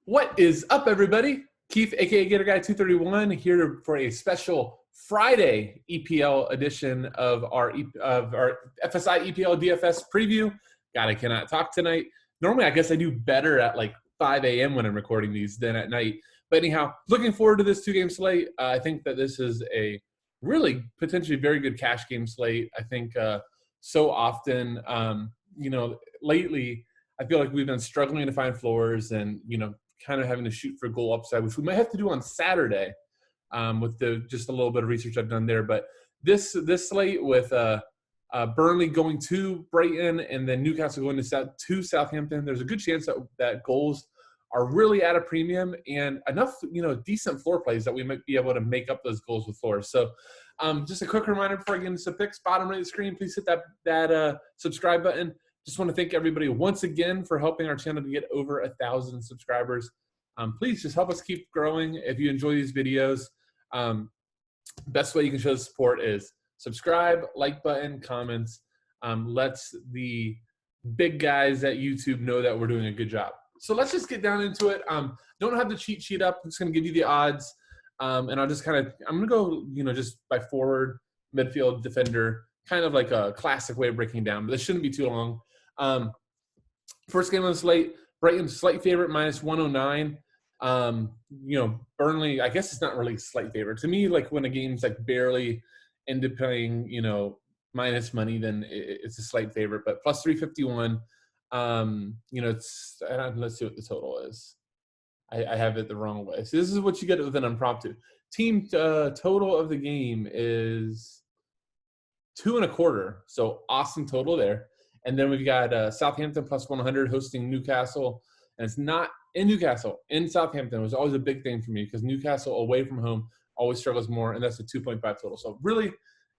What is up, everybody? Keith, aka Gator Guy 231, here for a special Friday EPL edition of our FSI EPL DFS preview. God, I cannot talk tonight. Normally, I guess I do better at like 5 a.m. when I'm recording these than at night. But anyhow, looking forward to this two-game slate. I think that this is a really potentially very good cash game slate. I think so often, lately, I feel like we've been struggling to find floors and, kind of having to shoot for goal upside, which we might have to do on Saturday with just a little bit of research I've done there. But this slate with Burnley going to Brighton and then Newcastle going to Southampton, there's a good chance that goals are really at a premium and enough, decent floor plays that we might be able to make up those goals with floors. So just a quick reminder before I get into some picks, bottom right of the screen, please hit that subscribe button. Just want to thank everybody once again for helping our channel to get over 1,000 subscribers. Please just help us keep growing. If you enjoy these videos, best way you can show the support is subscribe, like button, comments. Lets the big guys at YouTube know that we're doing a good job. So let's just get down into it. Don't have the cheat sheet up. I'm just going to give you the odds. And I'm going to go, just by forward, midfield, defender, kind of like a classic way of breaking down. But this shouldn't be too long. First game on the slate, Brighton slight favorite minus 109. Burnley, I guess it's not really slight favorite. To me, like when a game's like barely into playing, minus money, then it's a slight favorite. But plus 351. Let's see what the total is. I have it the wrong way. So this is what you get with an impromptu. Team total of the game is 2.25. So awesome total there. And then we've got Southampton plus 100 hosting Newcastle. And it's not in Newcastle, in Southampton. It was always a big thing for me because Newcastle away from home always struggles more, and that's a 2.5 total. So really,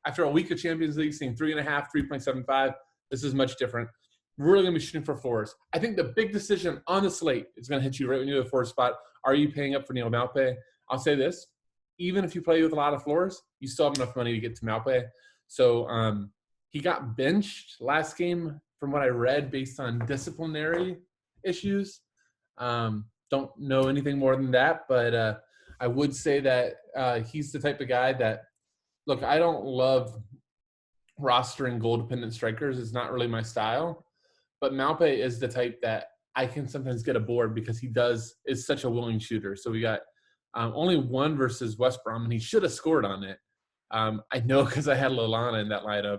after a week of Champions League, seeing 3.5, 3.75, this is much different. We're really going to be shooting for fours. I think the big decision on the slate is going to hit you right when you have a four spot. Are you paying up for Neil Maupay? I'll say this. Even if you play with a lot of floors, you still have enough money to get to Maupay. So he got benched last game from what I read based on disciplinary issues. Don't know anything more than that, but I would say that he's the type of guy that, look, I don't love rostering goal-dependent strikers. It's not really my style. But Maupay is the type that I can sometimes get aboard because he is such a willing shooter. So we got only one versus West Brom, and he should have scored on it. I know because I had Lallana in that lineup.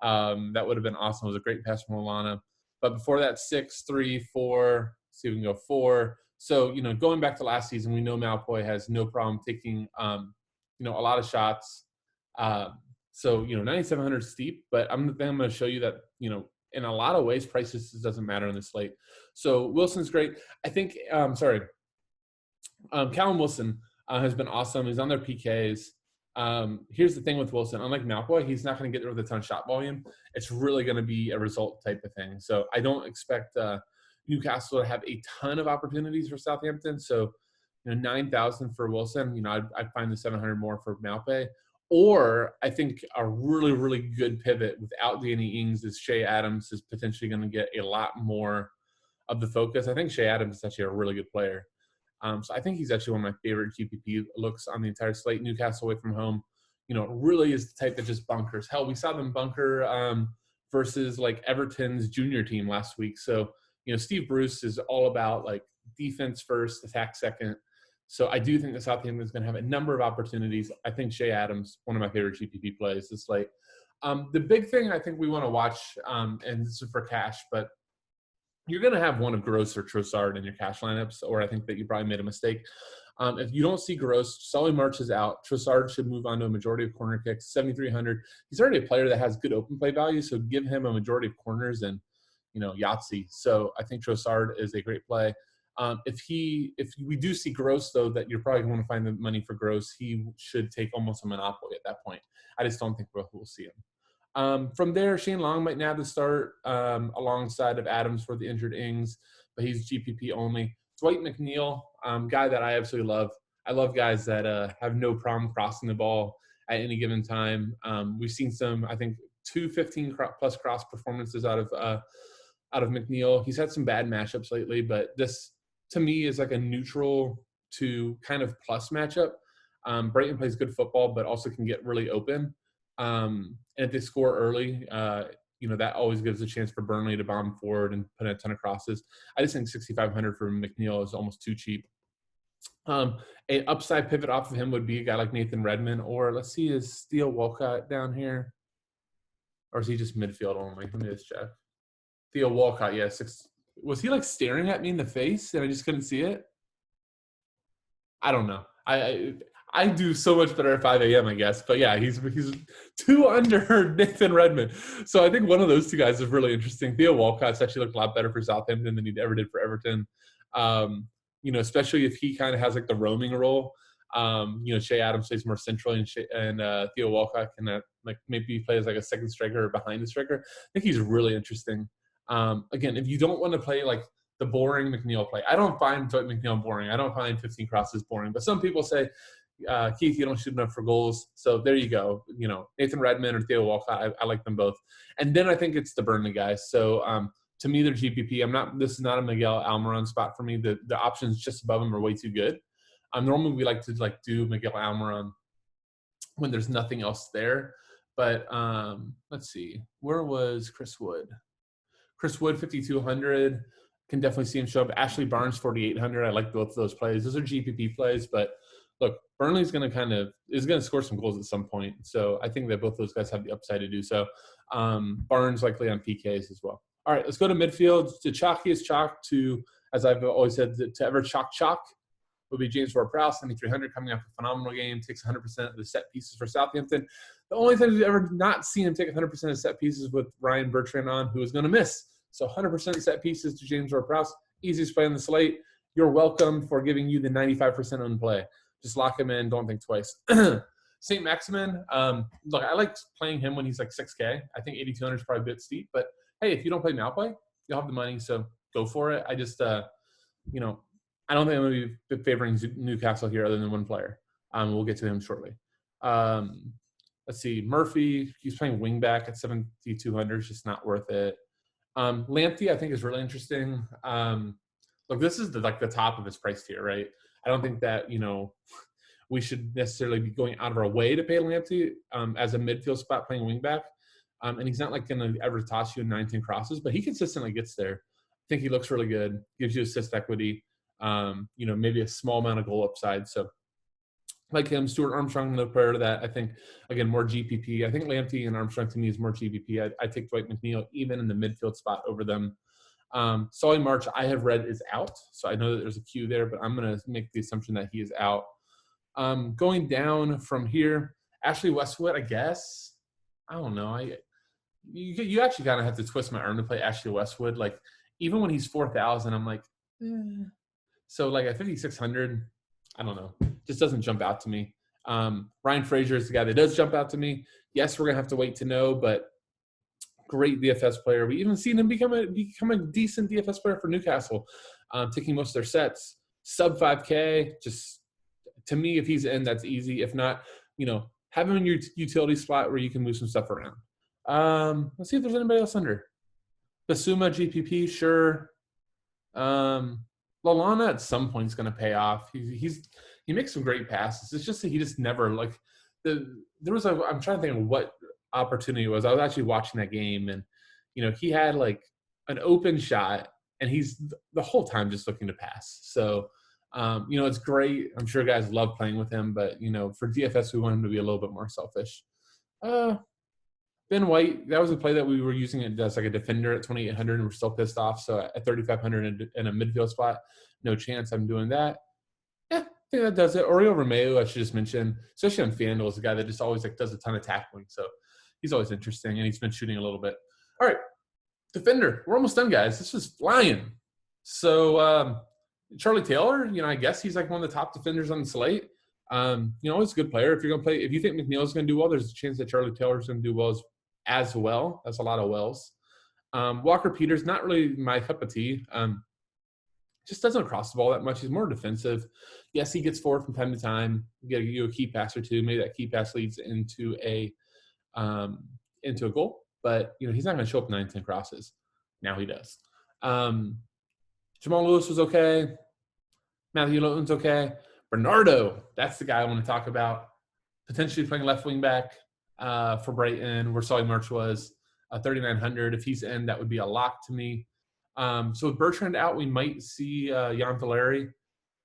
That would have been awesome. It was a great pass from Lallana. But before that, 6, 3, 4. See if we can go 4. So, going back to last season, we know Maupay has no problem taking, a lot of shots. So, 9,700 steep. But I'm going to show you that, in a lot of ways, prices doesn't matter in the slate. So Wilson's great. I think, Callum Wilson has been awesome. He's on their PKs. Here's the thing with Wilson. Unlike Maupay, he's not going to get there with a ton of shot volume. It's really going to be a result type of thing. So I don't expect Newcastle to have a ton of opportunities for Southampton. So, 9,000 for Wilson. I'd find the 700 more for Maupay. Or I think a really, really good pivot without Danny Ings is Shay Adams is potentially going to get a lot more of the focus. I think Shay Adams is actually a really good player. So I think he's actually one of my favorite GPP looks on the entire slate. Newcastle away from home, really is the type that just bunkers. Hell, we saw them bunker versus like Everton's junior team last week. So, Steve Bruce is all about like defense first, attack second. So I do think that Southampton is going to have a number of opportunities. I think Shay Adams, one of my favorite GPP plays this slate. The big thing I think we want to watch, and this is for cash, but you're going to have one of Gross or Trossard in your cash lineups, or I think that you probably made a mistake. If you don't see Gross, Solly March is out. Trossard should move on to a majority of corner kicks, 7,300. He's already a player that has good open play value, so give him a majority of corners and, Yahtzee. So I think Trossard is a great play. If we do see Gross, though, that you're probably going to find the money for Gross, he should take almost a monopoly at that point. I just don't think we'll see him. From there, Shane Long might nab the start alongside of Adams for the injured Ings, but he's GPP only. Dwight McNeil, guy that I absolutely love. I love guys that have no problem crossing the ball at any given time. We've seen some, I think, 2 15-plus cross performances out of McNeil. He's had some bad matchups lately, but this to me is like a neutral to kind of plus matchup. Brighton plays good football, but also can get really open. And if they score early, that always gives a chance for Burnley to bomb forward and put in a ton of crosses. I just think 6,500 for McNeil is almost too cheap. A upside pivot off of him would be a guy like Nathan Redmond, or let's see, is Theo Walcott down here? Or is he just midfield only? Let me just check. Theo Walcott, yeah. Was he like staring at me in the face and I just couldn't see it? I don't know. I do so much better at 5 a.m., I guess. But yeah, he's 2 under Nathan Redmond. So I think one of those two guys is really interesting. Theo Walcott's actually looked a lot better for Southampton than he ever did for Everton. Especially if he kind of has like the roaming role. Shay Adams plays more centrally, and Theo Walcott can maybe play as like a second striker or behind the striker. I think he's really interesting. Again, if you don't want to play like the boring McNeil play, I don't find McNeil boring. I don't find 15 crosses boring. But some people say, Keith, you don't shoot enough for goals. So there you go. Nathan Redmond or Theo Walcott, I like them both. And then I think it's the Burnley guys. So to me, they're GPP. This is not a Miguel Almiron spot for me. The options just above him are way too good. Normally we like to do Miguel Almiron when there's nothing else there. But let's see. Where was Chris Wood? Chris Wood, 5,200. Can definitely see him show up. Ashley Barnes, 4,800. I like both of those plays. Those are GPP plays, but look, Burnley's going to score some goals at some point. So I think that both those guys have the upside to do so. Barnes likely on PKs as well. All right, let's go to midfield. The chalkiest chalk to, as I've always said, to ever chalk would be James Ward-Prowse, 7,300, coming off a phenomenal game, takes 100% of the set pieces for Southampton. The only time we've ever not seen him take 100% of set pieces with Ryan Bertrand on, who is going to miss. So 100% set pieces to James Ward-Prowse. Easiest play on the slate. You're welcome for giving you the 95% on play. Just lock him in. Don't think twice. St. Maximin, look, I like playing him when he's like 6K. I think 8,200 is probably a bit steep. But, hey, if you don't play Malplay, you'll have the money, so go for it. I just, I don't think I'm going to be favoring Newcastle here other than one player. We'll get to him shortly. Let's see. Murphy, he's playing wingback at 7,200. It's just not worth it. Lamptey, I think, is really interesting. Look, this is the top of his price tier, right? I don't think that, we should necessarily be going out of our way to pay Lamptey as a midfield spot playing wingback. And he's not going to ever toss you in 19 crosses, but he consistently gets there. I think he looks really good, gives you assist equity, maybe a small amount of goal upside. So like him, Stuart Armstrong, no prior to that. I think, again, more GPP. I think Lamptey and Armstrong to me is more GPP. I take Dwight McNeil even in the midfield spot over them. Solly March, I have read, is out. So I know that there's a queue there, but I'm going to make the assumption that he is out. Going down from here, Ashley Westwood, I guess. I don't know. You actually kind of have to twist my arm to play Ashley Westwood. Like, even when he's 4,000, I'm like, So, like, at 5,600, I don't know. Just doesn't jump out to me. Ryan Frazier is the guy that does jump out to me. Yes, we're going to have to wait to know, but great DFS player. We even seen him become a decent DFS player for Newcastle, taking most of their sets. Sub 5K, just to me, if he's in, that's easy. If not, have him in your utility spot where you can move some stuff around. Let's see if there's anybody else under. Basuma, GPP, sure. Lallana at some point is going to pay off. He makes some great passes. It's just that he just never I'm trying to think of what opportunity it was. I was actually watching that game, and he had like an open shot, and he's the whole time just looking to pass. So it's great. I'm sure guys love playing with him, but for DFS we want him to be a little bit more selfish. Ben White, that was a play that we were using it as like a defender at 2,800, and we're still pissed off. So at 3,500 in a midfield spot, no chance I'm doing that. Yeah, I think that does it. Oriol Romeu, I should just mention, especially on FanDuel, is a guy that just always does a ton of tackling. So he's always interesting, and he's been shooting a little bit. All right, defender. We're almost done, guys. This is flying. So Charlie Taylor, I guess he's like one of the top defenders on the slate. He's a good player. If you think McNeil's going to do well, there's a chance that Charlie Taylor's going to do well as well. That's a lot of wells. Walker Peters, not really my cup of tea. Just doesn't cross the ball that much. He's more defensive. Yes, he gets forward from time to time. You get you a key pass or two. Maybe that key pass leads into a goal. But he's not going to show up 9-10 crosses. Now he does. Jamal Lewis was okay. Matthew Loughton's okay. Bernardo, that's the guy I want to talk about. Potentially playing left wing back for Brighton, where Solly March was 3,900. If he's in, that would be a lock to me. So with Bertrand out, we might see Jan Valeri.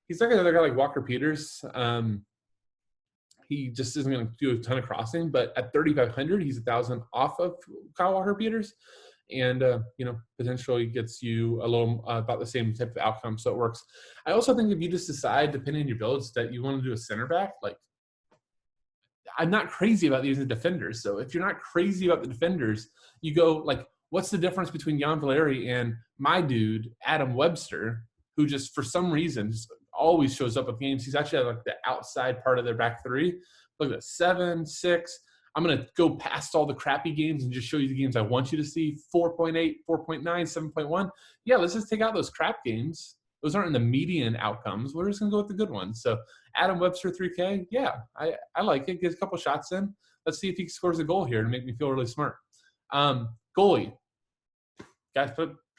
He's like another guy like Walker Peters. He just isn't going to do a ton of crossing, but at 3,500, he's 1,000 off of Kyle Walker Peters, and potentially gets you a little about the same type of outcome. So it works. I also think if you just decide, depending on your builds, that you want to do a center back, like I'm not crazy about using the defenders. So if you're not crazy about the defenders, you go like, what's the difference between Jan Valeri and my dude Adam Webster, who just for some reason just always shows up at games. He's actually at like the outside part of their back three. Look at 7, 6. I'm going to go past all the crappy games and just show you the games I want you to see. 4.8, 4.9, 7.1. Yeah, let's just take out those crap games. Those aren't in the median outcomes. We're just going to go with the good ones. So Adam Webster, 3K. Yeah, I like it. Get a couple shots in. Let's see if he scores a goal here to make me feel really smart. Goalie. Guys,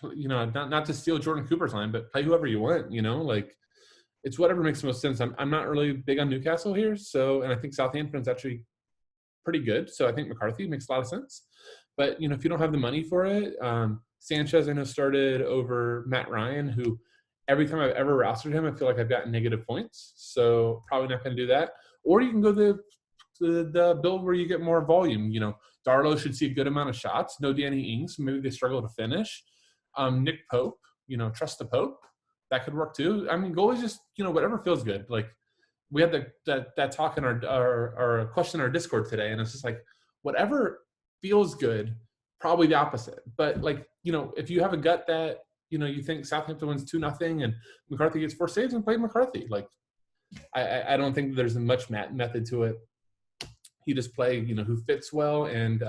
not to steal Jordan Cooper's line, but play whoever you want, like it's whatever makes the most sense. I'm not really big on Newcastle here, and I think Southampton's actually pretty good. So I think McCarthy makes a lot of sense. But, if you don't have the money for it, Sanchez, I know, started over Matt Ryan, who every time I've ever rostered him, I feel like I've gotten negative points. So probably not going to do that. Or you can go the build where you get more volume. Darlow should see a good amount of shots. No Danny Ings. Maybe they struggle to finish. Nick Pope, trust the Pope. That could work too. I mean, goalies just, whatever feels good. Like we had that talk in our question in our Discord today, and it's just like whatever feels good, probably the opposite. But like, if you have a gut that, you think Southampton wins 2-0 and McCarthy gets 4 saves, and play McCarthy. Like I don't think there's much method to it. You just play, who fits well and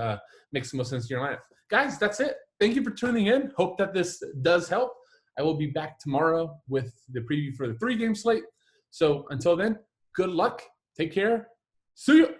makes the most sense in your lineup. Guys, that's it. Thank you for tuning in. Hope that this does help. I will be back tomorrow with the preview for the 3-game slate. So until then, good luck. Take care. See you.